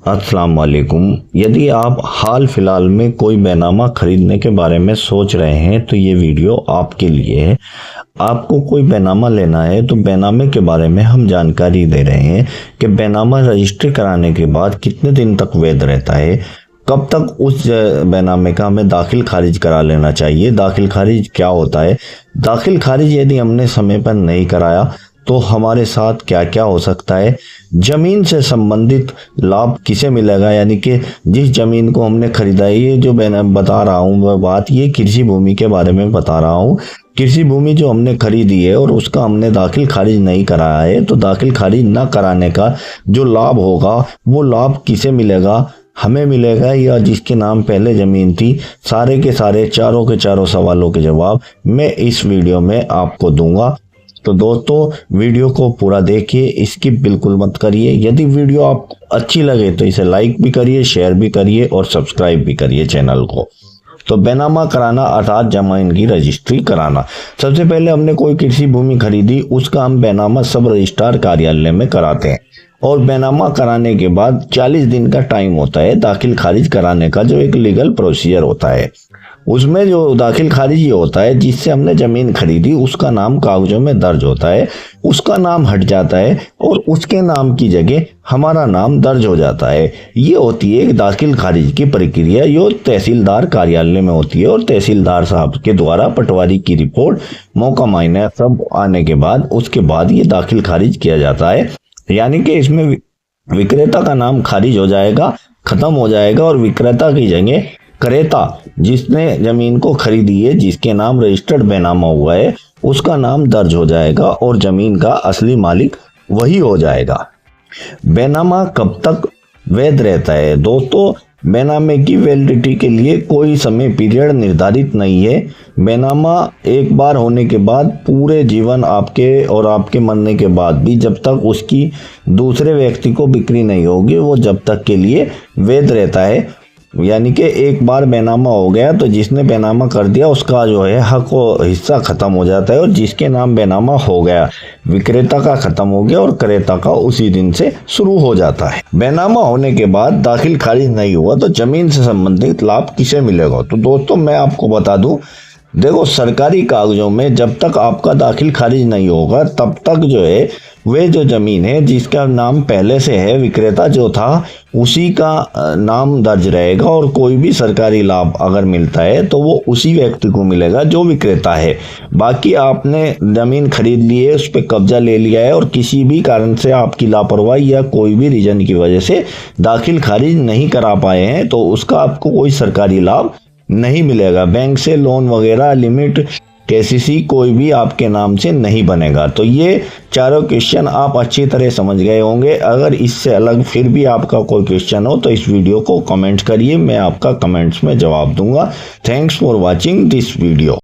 अस्सलाम वालेकुम। यदि आप हाल फिलहाल में कोई बैनामा खरीदने के बारे में सोच रहे हैं तो ये वीडियो आपके लिए है। आपको कोई बैनामा लेना है तो बैनामे के बारे में हम जानकारी दे रहे हैं कि बैनामा रजिस्ट्री कराने के बाद कितने दिन तक वैध रहता है, कब तक उस बैनामे का हमें दाखिल खारिज करा लेना चाहिए, दाखिल खारिज क्या होता है, दाखिल खारिज यदि हमने समय पर नहीं कराया तो हमारे साथ क्या क्या हो सकता है, जमीन से संबंधित लाभ किसे मिलेगा, यानी कि जिस जमीन को हमने खरीदा है, ये जो मैं बता रहा हूँ वह बात ये कृषि भूमि के बारे में बता रहा हूँ। कृषि भूमि जो हमने खरीदी है और उसका हमने दाखिल खारिज नहीं कराया है तो दाखिल खारिज न कराने का जो लाभ होगा वो लाभ किसे मिलेगा, हमें मिलेगा या जिसके नाम पहले जमीन थी। सारे के सारे चारों के चारों सवालों के जवाब मैं इस वीडियो में आपको दूंगा। तो दोस्तों वीडियो को पूरा देखिए, स्किप बिल्कुल मत करिए। यदि वीडियो आपको अच्छी लगे तो इसे लाइक भी करिए, शेयर भी करिए और सब्सक्राइब भी करिए चैनल को। तो बैनामा कराना अर्थात जमीन की रजिस्ट्री कराना। सबसे पहले हमने कोई कृषि भूमि खरीदी, उसका हम बैनामा सब रजिस्ट्रार कार्यालय में कराते हैं और बैनामा कराने के बाद 40 दिन का टाइम होता है दाखिल खारिज कराने का, जो एक लीगल प्रोसीजर होता है। उसमें जो दाखिल खारिज ये होता है जिससे हमने जमीन खरीदी उसका नाम कागजों में दर्ज होता है, उसका नाम हट जाता है और उसके नाम की जगह हमारा नाम दर्ज हो जाता है। ये होती है एक दाखिल खारिज की प्रक्रिया, जो तहसीलदार कार्यालय में होती है और तहसीलदार साहब के द्वारा पटवारी की रिपोर्ट, मौका मायना सब आने के बाद उसके बाद ये दाखिल खारिज किया जाता है। यानी कि इसमें विक्रेता का नाम खारिज हो जाएगा, खत्म हो जाएगा और विक्रेता की जगह क्रेता जिसने जमीन को खरीदी है, जिसके नाम रजिस्टर्ड बैनामा हुआ है, उसका नाम दर्ज हो जाएगा और जमीन का असली मालिक वही हो जाएगा। बैनामा कब तक वैध रहता है? दोस्तों बैनामे की वैलिडिटी के लिए कोई समय पीरियड निर्धारित नहीं है। बैनामा एक बार होने के बाद पूरे जीवन आपके और आपके मरने के बाद भी जब तक उसकी दूसरे व्यक्ति को बिक्री नहीं होगी वो जब तक के लिए वैध रहता है। यानी कि एक बार बैनामा हो गया तो जिसने बैनामा कर दिया उसका जो है हक हिस्सा खत्म हो जाता है और जिसके नाम बैनामा हो गया विक्रेता का खत्म हो गया और क्रेता का उसी दिन से शुरू हो जाता है। बैनामा होने के बाद दाखिल खारिज नहीं हुआ तो जमीन से संबंधित लाभ किसे मिलेगा? तो दोस्तों मैं आपको बता दूं, देखो सरकारी कागजों में जब तक आपका दाखिल खारिज नहीं होगा तब तक जो है वे जो जमीन है जिसका नाम पहले से है, विक्रेता जो था उसी का नाम दर्ज रहेगा और कोई भी सरकारी लाभ अगर मिलता है तो वो उसी व्यक्ति को मिलेगा जो विक्रेता है। बाकी आपने जमीन खरीद ली है, उस पर कब्जा ले लिया है और किसी भी कारण से आपकी लापरवाही या कोई भी रीजन की वजह से दाखिल खारिज नहीं करा पाए हैं तो उसका आपको कोई सरकारी लाभ नहीं मिलेगा। बैंक से लोन वगैरह, लिमिट, केसीसी कोई भी आपके नाम से नहीं बनेगा। तो ये चारों क्वेश्चन आप अच्छी तरह समझ गए होंगे। अगर इससे अलग फिर भी आपका कोई क्वेश्चन हो तो इस वीडियो को कमेंट करिए, मैं आपका कमेंट्स में जवाब दूंगा। Thanks for watching this video.